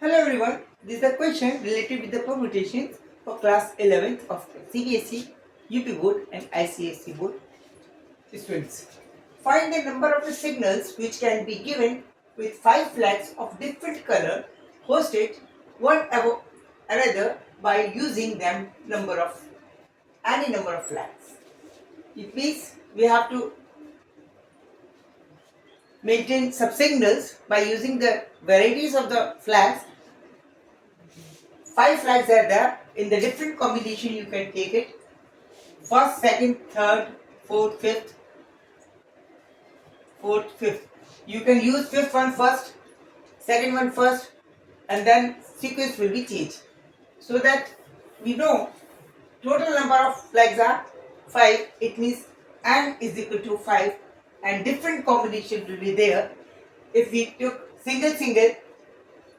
Hello everyone, this is a question related with the permutations for class 11th of CBSE, UP Board and ICSE Board students. Find the number of the signals which can be given with 5 flags of different color hosted one above another by using them any number of flags. It means we have to maintain subsignals by using the varieties of the flags. 5 flags are there. In the different combination you can take it. First, second, third, fourth, fifth. You can use fifth one first, second one first, and then sequence will be changed. So that we know total number of flags are 5. It means n is equal to 5 and different combination will be there. If we took single,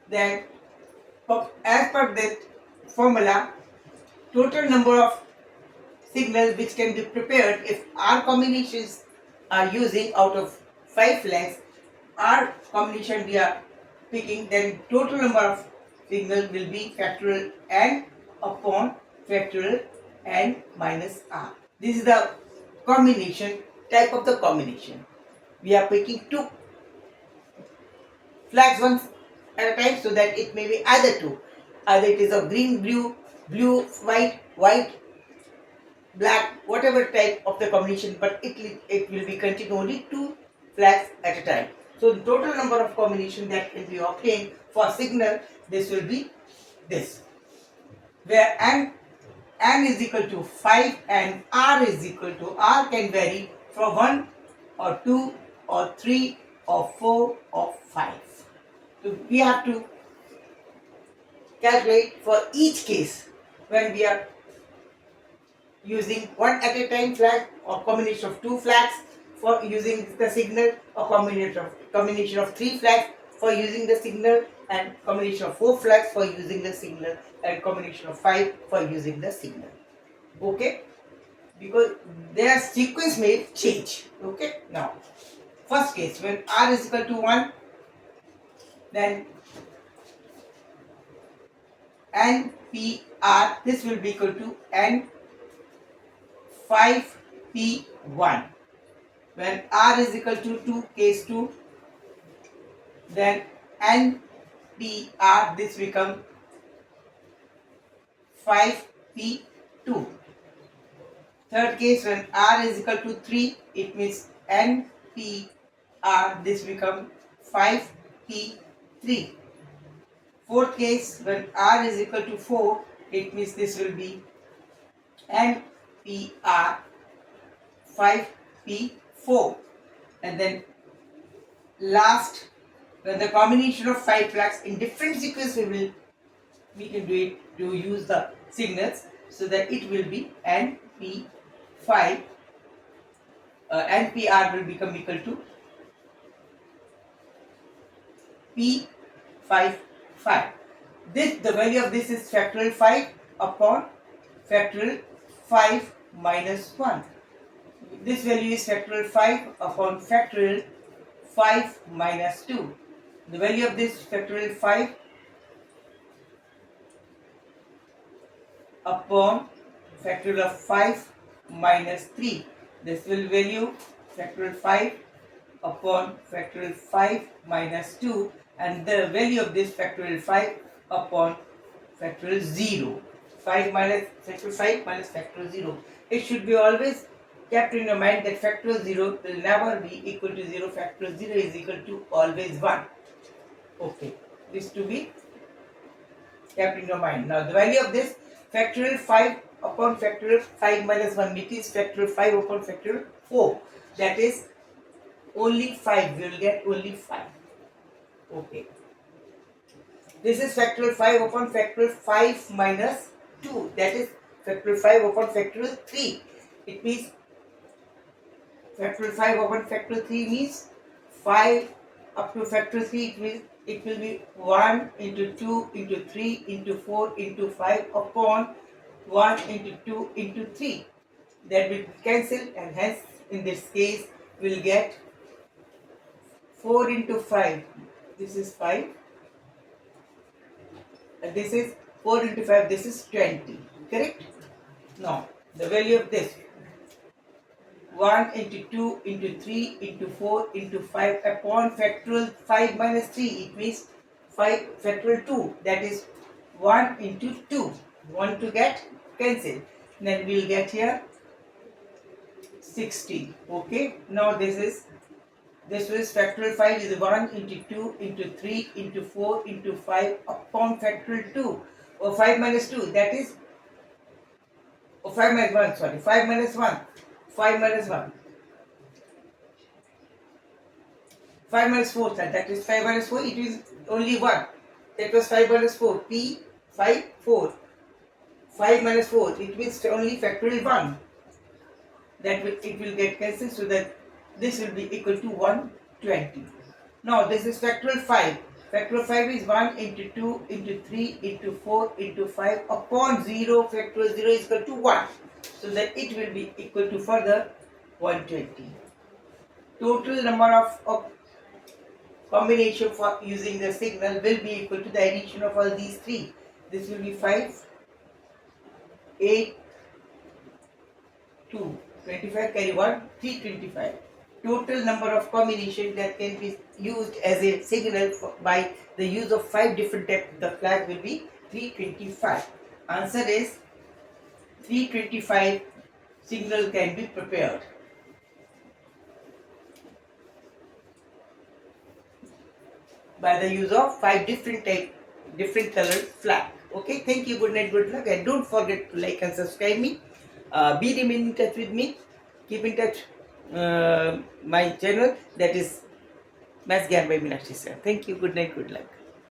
then as per that formula, total number of signals which can be prepared if R combinations are using out of 5 flags, R combination we are picking, then total number of signals will be factorial n upon factorial n minus R. This is the combination, type of the combination. We are picking 2 flags once at a time so that it may be either 2. Either it is of green, blue, blue, white, white, black, whatever type of the combination, but it will be containing only 2 flags at a time. So the total number of combination that can be obtained for signal, this will be this, where n is equal to 5 and r is equal to, r can vary from 1 or 2 or 3 or 4 or 5. So we have to calculate for each case when we are using one at a time flag or combination of 2 flags for using the signal, or combination of 3 flags for using the signal, and combination of 4 flags for using the signal, and combination of 5 for using the signal. Okay, because their sequence may change. Okay, now first case, when r is equal to 1, then NPR, this will be equal to N 5P1. When R is equal to 2, case 2, then NPR, this become 5P2. Third case, when R is equal to 3, it means NPR, this become 5P3. Fourth case, when R is equal to 4, it means this will be NPR 5P4. And then last, when the combination of 5 flags in different sequence, we can do it to use the signals, so that it will be NP5. NPR will become equal to P5. This, the value of this is factorial 5 upon factorial 5 minus 1. This value is factorial 5 upon factorial 5 minus 2. The value of this factorial 5 upon factorial of 5 minus 3. This will value factorial 5 upon factorial 5 minus 2, and the value of this factorial 5 upon factorial 0. 5 minus factorial 5 minus factorial 0. It should be always kept in your mind that factorial 0 will never be equal to 0. Factorial 0 is equal to always 1. Okay, this to be kept in your mind. Now the value of this factorial 5 upon factorial 5 minus 1, which is factorial 5 upon factorial 4. That is only 5. We will get only 5. Okay. This is factorial 5 upon factorial 5 minus 2. That is factorial 5 upon factorial 3. It means factorial 5 upon factorial 3 means 5 up to factorial 3. It means it will be 1 into 2 into 3 into 4 into 5 upon 1 into 2 into 3. That will cancel, and hence in this case we will get 4 into 5. This is 5 and this is 4 into 5, this is 20, correct? Now, the value of this 1 into 2 into 3 into 4 into 5 upon factorial 5 minus 3, it means 5 factorial 2, that is 1 into 2. 1 to get cancelled. Then we will get here 60. Okay, now this is factorial 5 is 1 into 2 into 3 into 4 into 5 upon factorial 2, or 5 minus 2, that is, or 5 minus 1, sorry, 5 minus 1, 5 minus 1, 5 minus 4, that is 5 minus 4, it is only 1, that was 5 minus 4, p 5 4, 5 minus 4, it means only factorial 1, that will, it will get cancelled, so that this will be equal to 120. Now this is factorial 5. Factorial 5 is 1 into 2 into 3 into 4 into 5 upon 0. Factorial 0 is equal to 1. So that it will be equal to further 120. Total number of combination for using the signal will be equal to the addition of all these three. This will be 5, 8, 2, 25, carry 1, 325. Total number of combinations that can be used as a signal by the use of 5 different types of the flag will be 325. Answer is 325 signal can be prepared by the use of 5 different colored flag. Okay, thank you, good night, good luck, and don't forget to like and subscribe me. Remain in touch with me. Keep in touch my channel, that is Maths Gyan by Meenakshi sir. Thank you, good night, good luck.